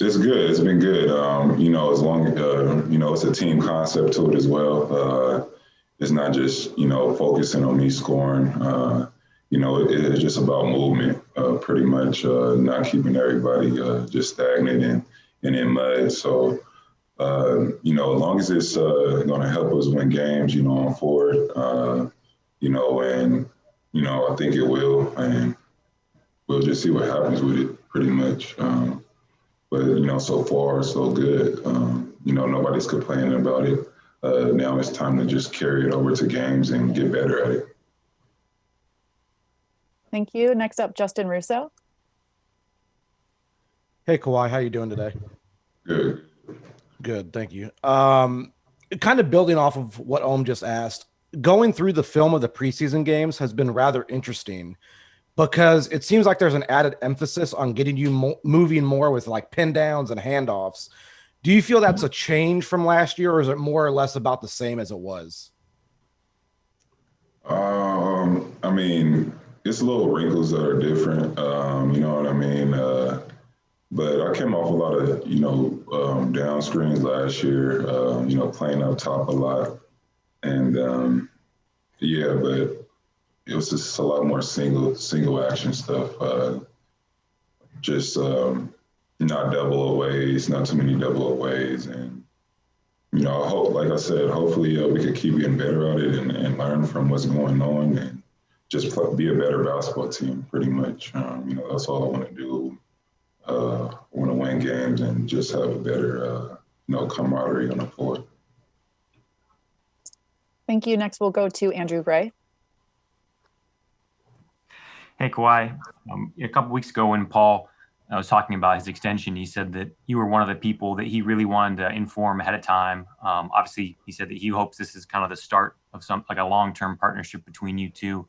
It's good. It's been good. As long as it's a team concept to it as well. It's not just focusing on me scoring. It's just about movement, pretty much. Not keeping everybody just stagnant and in mud. So as long as it's going to help us win games, on forward, and I think it will, and we'll just see what happens with it, pretty much. But so far so good. Nobody's complaining about it. Now it's time to just carry it over to games and get better at it. Thank you. Next up, Justin Russo. Hey, Kawhi, how you doing today? Good. Good, thank you. Kind of building off of what Ohm just asked, going through the film of the preseason games has been rather interesting because it seems like there's an added emphasis on getting you moving more with like pin downs and handoffs. Do you feel that's a change from last year, or is it more or less about the same as it was? It's little wrinkles that are different. You know what I mean? But I came off a lot of, down screens last year, playing up top a lot. And, but it was just a lot more single action stuff. Not double aways, not too many double aways. And, I hope, like I said, hopefully we could keep getting better at it and learn from what's going on and just be a better basketball team, pretty much. That's all I want to do. I want to win games and just have a better, camaraderie on the floor. Thank you. Next, we'll go to Andrew Gray. Hey, Kawhi. A couple weeks ago when Paul was talking about his extension, he said that you were one of the people that he really wanted to inform ahead of time. Obviously, he said that he hopes this is kind of the start of a long-term partnership between you two.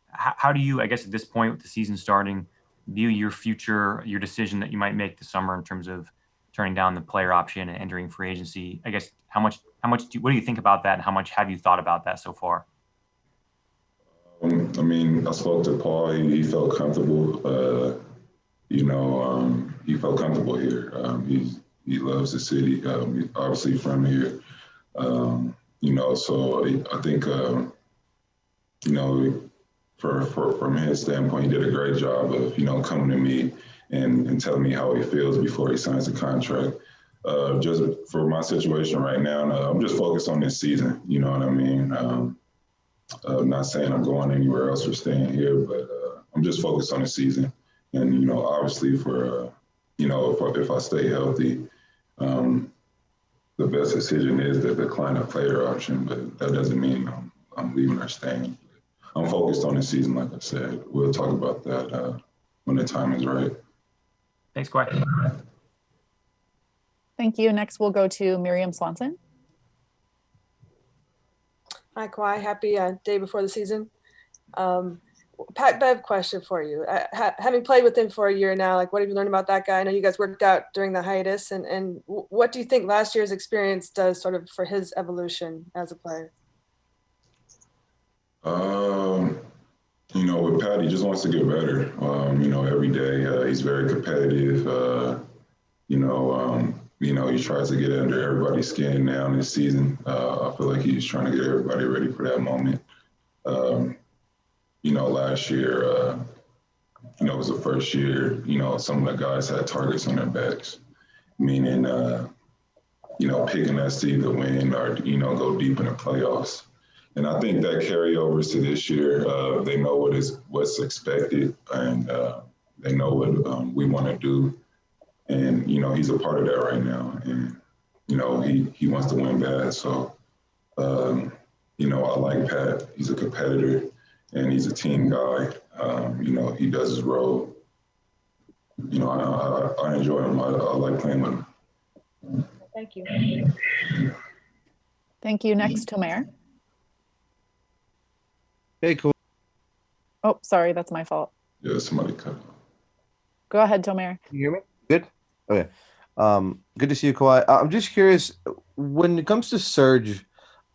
How do you, I guess at this point with the season starting, view your future, your decision that you might make this summer in terms of turning down the player option and entering free agency? I guess what do you think about that, and how much have you thought about that so far? I spoke to Paul. He felt comfortable. He felt comfortable here. He loves the city. He's obviously from here. So I think from his standpoint, he did a great job of coming to me and telling me how he feels before he signs the contract. Just for my situation right now, I'm just focused on this season. You know what I mean? I'm not saying I'm going anywhere else or staying here, but I'm just focused on the season. And, obviously for, if I stay healthy, the best decision is to decline a player option, but that doesn't mean I'm leaving or staying. I'm focused on the season, like I said. We'll talk about that when the time is right. Thanks, Kawhi. Thank you. Next, we'll go to Miriam Swanson. Hi, Kawhi. Happy day before the season. Pat Bev question for you. Having played with him for a year now, what have you learned about that guy? I know you guys worked out during the hiatus, and what do you think last year's experience does sort of for his evolution as a player? With Pat, he just wants to get better. Every day he's very competitive. He tries to get under everybody's skin now this season. I feel like he's trying to get everybody ready for that moment. Last year, it was the first year, some of the guys had targets on their backs, meaning, picking us to either win or, go deep in the playoffs. And I think that carryovers to this year, they know what's expected, and they know what we want to do. And, he's a part of that right now. And, he wants to win bad. So, I like Pat. He's a competitor. And he's a team guy. He does his role. I enjoy him. I like playing with him. Thank you. Thank you. Next, Tomer. Hey, cool. Oh, sorry. That's my fault. Yeah, somebody cut off. Go ahead, Tomer. Can you hear me? Good? Okay. Good to see you, Kawhi. I'm just curious, when it comes to Serge,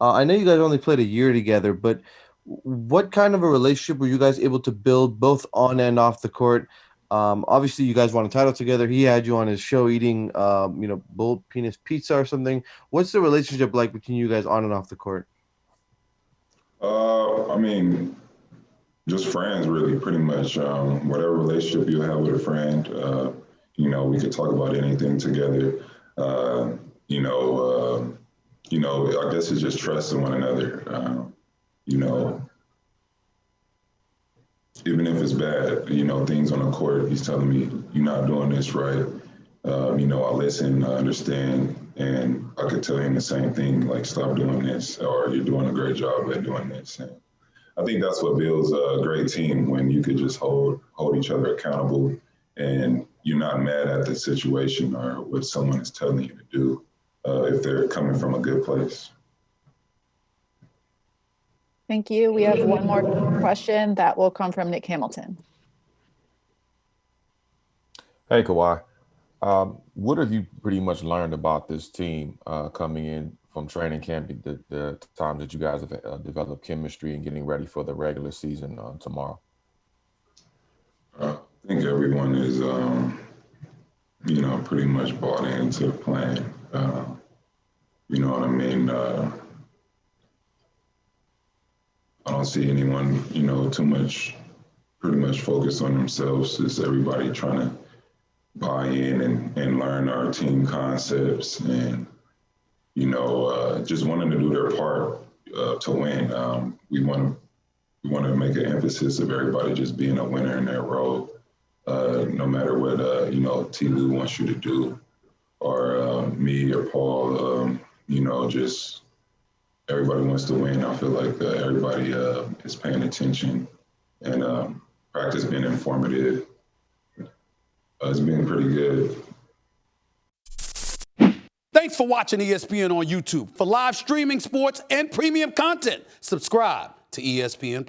I know you guys only played a year together, but what kind of a relationship were you guys able to build both on and off the court? Obviously, you guys won a title together. He had you on his show eating, bull penis pizza or something. What's the relationship like between you guys on and off the court? I mean, just friends, really, pretty much. Whatever relationship you have with a friend, we could talk about anything together. I guess it's just trust in one another. Even if it's bad, things on the court, he's telling me, you're not doing this right. I listen, I understand, and I could tell him the same thing, like, stop doing this, or you're doing a great job at doing this. And I think that's what builds a great team, when you could just hold each other accountable and you're not mad at the situation or what someone is telling you to do, if they're coming from a good place. Thank you. We have one more question that will come from Nick Hamilton. Hey, Kawhi. What have you pretty much learned about this team coming in from training camp, the time that you guys have developed chemistry and getting ready for the regular season tomorrow? I think everyone is, pretty much bought into the plan. You know what I mean? I don't see anyone, pretty much focused on themselves. It's everybody trying to buy in and learn our team concepts and, just wanting to do their part to win. We want to make an emphasis of everybody just being a winner in their role, no matter what, T. Lou wants you to do, or me or Paul, just everybody wants to win. I feel like everybody is paying attention, and practice been informative. It's been pretty good. Thanks for watching ESPN on YouTube. For live streaming sports and premium content, subscribe to ESPN+.